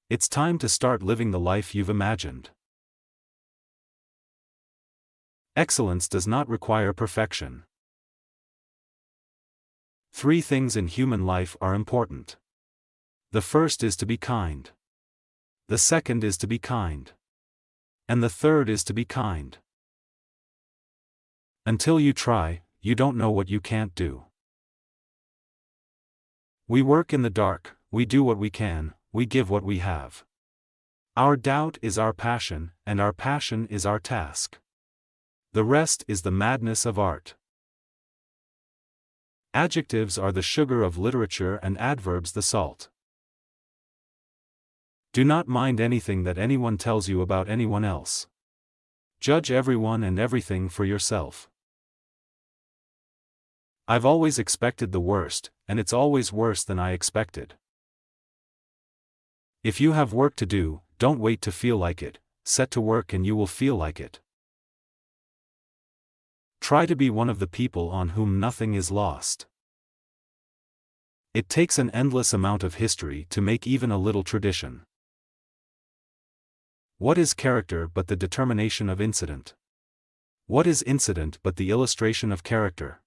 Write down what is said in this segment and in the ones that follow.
It's time to start living the life you've imagined. Excellence does not require perfection. 3 things in human life are important. The first is to be kind. The second is to be kind. And the third is to be kind. Until you try, you don't know what you can't do. We work in the dark, we do what we can, we give what we have. Our doubt is our passion, and our passion is our task. The rest is the madness of art. Adjectives are the sugar of literature and adverbs the salt. Do not mind anything that anyone tells you about anyone else. Judge everyone and everything for yourself. I've always expected the worst, and it's always worse than I expected. If you have work to do, don't wait to feel like it, set to work and you will feel like it. Try to be one of the people on whom nothing is lost. It takes an endless amount of history to make even a little tradition. What is character but the determination of incident? What is incident but the illustration of character?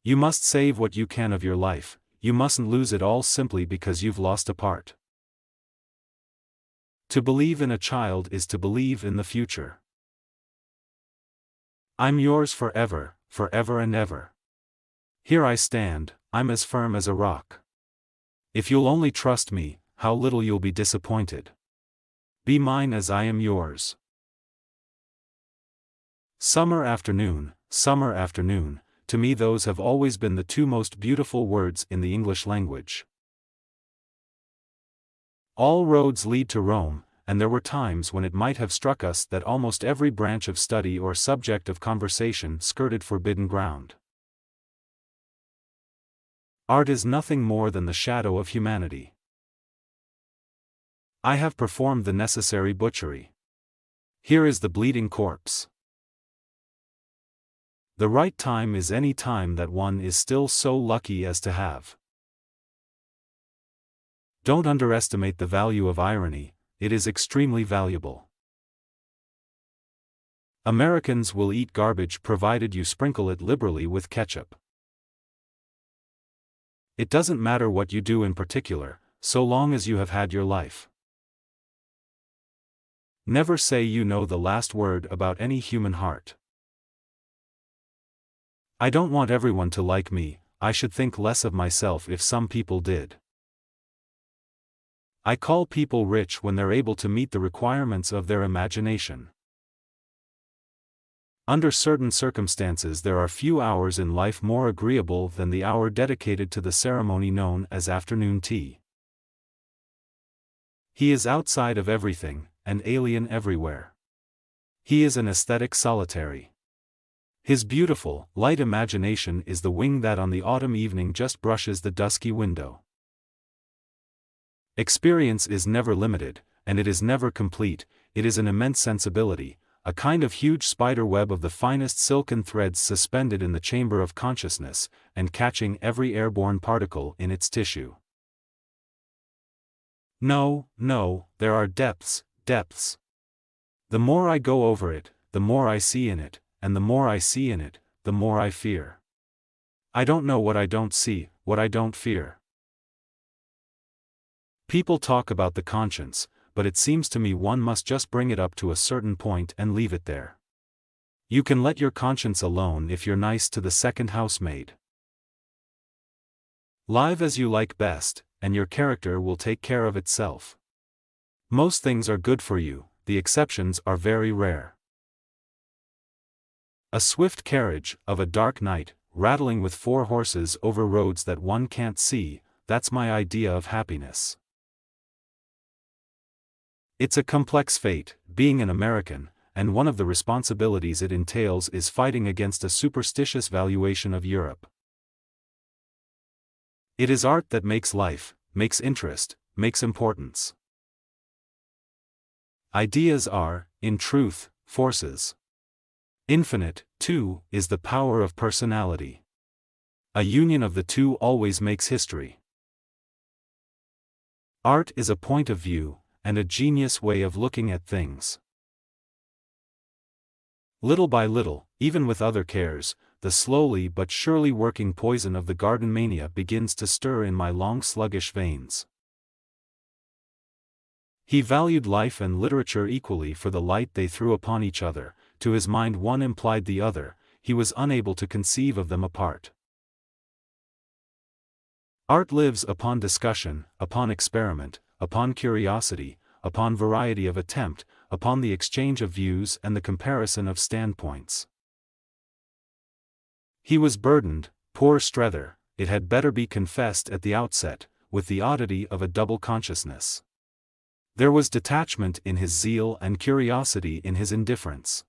You must save what you can of your life, you mustn't lose it all simply because you've lost a part. To believe in a child is to believe in the future. I'm yours forever, forever and ever. Here I stand, I'm as firm as a rock. If you'll only trust me, how little you'll be disappointed. Be mine as I am yours. Summer afternoon, to me those have always been the 2 most beautiful words in the English language. All roads lead to Rome, and there were times when it might have struck us that almost every branch of study or subject of conversation skirted forbidden ground. Art is nothing more than the shadow of humanity. I have performed the necessary butchery. Here is the bleeding corpse. The right time is any time that one is still so lucky as to have. Don't underestimate the value of irony, it is extremely valuable. Americans will eat garbage provided you sprinkle it liberally with ketchup. It doesn't matter what you do in particular, so long as you have had your life. Never say you know the last word about any human heart. I don't want everyone to like me, I should think less of myself if some people did. I call people rich when they're able to meet the requirements of their imagination. Under certain circumstances there are few hours in life more agreeable than the hour dedicated to the ceremony known as afternoon tea. He is outside of everything, and alien everywhere. He is an aesthetic solitary. His beautiful, light imagination is the wing that on the autumn evening just brushes the dusky window. Experience is never limited, and it is never complete, it is an immense sensibility, a kind of huge spider web of the finest silken threads suspended in the chamber of consciousness, and catching every airborne particle in its tissue. No, there are depths, depths. The more I go over it, the more I see in it, and the more I see in it, the more I fear. I don't know what I don't see, what I don't fear. People talk about the conscience, but it seems to me one must just bring it up to a certain point and leave it there. You can let your conscience alone if you're nice to the second housemaid. Live as you like best, and your character will take care of itself. Most things are good for you, the exceptions are very rare. A swift carriage, of a dark night, rattling with 4 horses over roads that one can't see, that's my idea of happiness. It's a complex fate, being an American, and one of the responsibilities it entails is fighting against a superstitious valuation of Europe. It is art that makes life, makes interest, makes importance. Ideas are, in truth, forces. Infinite, too, is the power of personality. A union of the two always makes history. Art is a point of view, and a genius way of looking at things. Little by little, even with other cares, the slowly but surely working poison of the garden mania begins to stir in my long sluggish veins. He valued life and literature equally for the light they threw upon each other. To his mind one implied the other, he was unable to conceive of them apart. Art lives upon discussion, upon experiment, upon curiosity, upon variety of attempt, upon the exchange of views and the comparison of standpoints. He was burdened, poor Strether, it had better be confessed at the outset, with the oddity of a double consciousness. There was detachment in his zeal and curiosity in his indifference.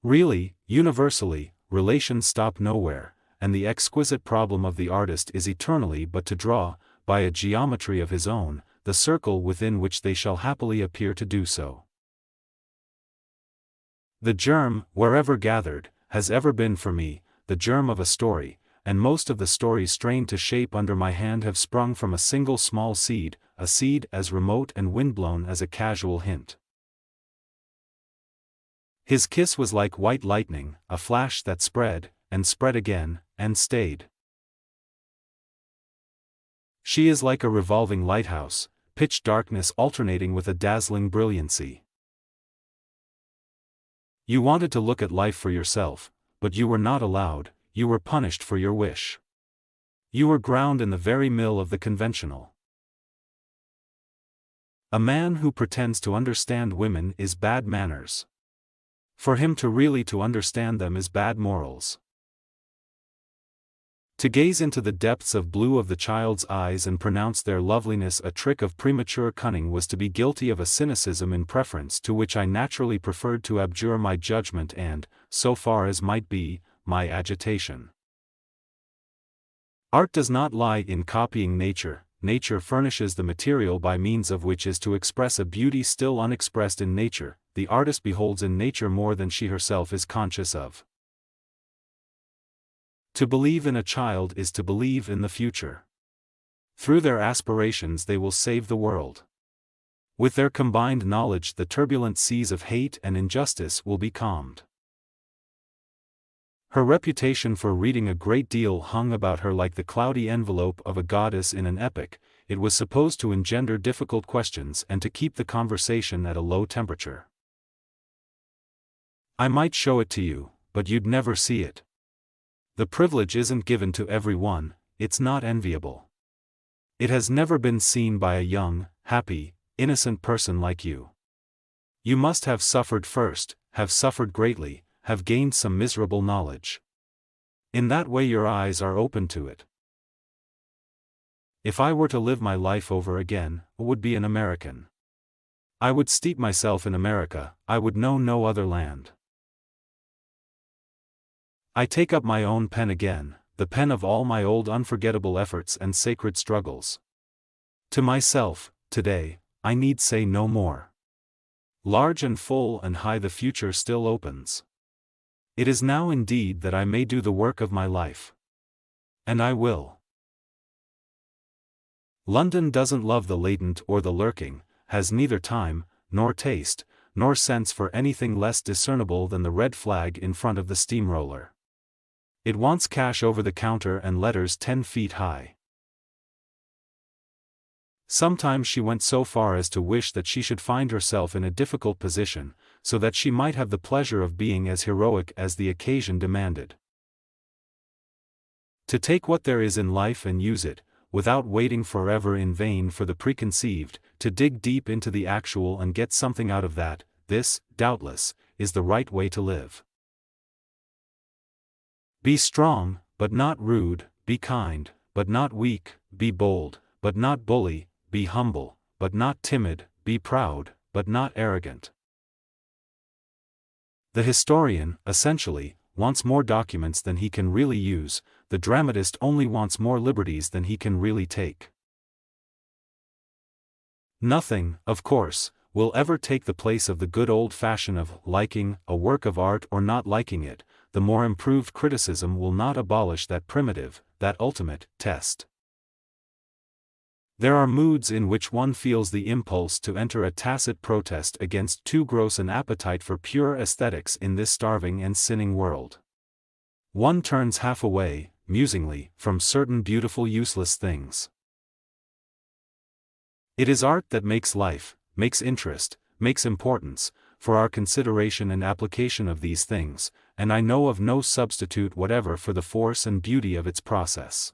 Really, universally, relations stop nowhere, and the exquisite problem of the artist is eternally but to draw, by a geometry of his own, the circle within which they shall happily appear to do so. The germ, wherever gathered, has ever been for me, the germ of a story, and most of the stories strained to shape under my hand have sprung from a single small seed, a seed as remote and windblown as a casual hint. His kiss was like white lightning, a flash that spread, and spread again, and stayed. She is like a revolving lighthouse, pitch darkness alternating with a dazzling brilliancy. You wanted to look at life for yourself, but you were not allowed, you were punished for your wish. You were ground in the very mill of the conventional. A man who pretends to understand women is bad manners. For him to really to understand them is bad morals. To gaze into the depths of blue of the child's eyes and pronounce their loveliness a trick of premature cunning was to be guilty of a cynicism in preference to which I naturally preferred to abjure my judgment and, so far as might be, my agitation. Art does not lie in copying nature, nature furnishes the material by means of which is to express a beauty still unexpressed in nature, the artist beholds in nature more than she herself is conscious of. To believe in a child is to believe in the future. Through their aspirations they will save the world. With their combined knowledge the turbulent seas of hate and injustice will be calmed. Her reputation for reading a great deal hung about her like the cloudy envelope of a goddess in an epic. It was supposed to engender difficult questions and to keep the conversation at a low temperature. I might show it to you, but you'd never see it. The privilege isn't given to everyone, it's not enviable. It has never been seen by a young, happy, innocent person like you. You must have suffered first, have suffered greatly, have gained some miserable knowledge. In that way your eyes are open to it. If I were to live my life over again, I would be an American. I would steep myself in America, I would know no other land. I take up my own pen again, the pen of all my old unforgettable efforts and sacred struggles. To myself, today, I need say no more. Large and full and high the future still opens. It is now indeed that I may do the work of my life. And I will. London doesn't love the latent or the lurking, has neither time, nor taste, nor sense for anything less discernible than the red flag in front of the steamroller. It wants cash over the counter and letters 10 feet high. Sometimes she went so far as to wish that she should find herself in a difficult position, so that she might have the pleasure of being as heroic as the occasion demanded. To take what there is in life and use it, without waiting forever in vain for the preconceived, to dig deep into the actual and get something out of that, this, doubtless, is the right way to live. Be strong, but not rude, be kind, but not weak, be bold, but not bully, be humble, but not timid, be proud, but not arrogant. The historian, essentially, wants more documents than he can really use, the dramatist only wants more liberties than he can really take. Nothing, of course, will ever take the place of the good old fashion of liking a work of art or not liking it. The more improved criticism will not abolish that primitive, that ultimate, test. There are moods in which one feels the impulse to enter a tacit protest against too gross an appetite for pure aesthetics in this starving and sinning world. One turns half away, musingly, from certain beautiful useless things. It is art that makes life, makes interest, makes importance, for our consideration and application of these things, and I know of no substitute whatever for the force and beauty of its process.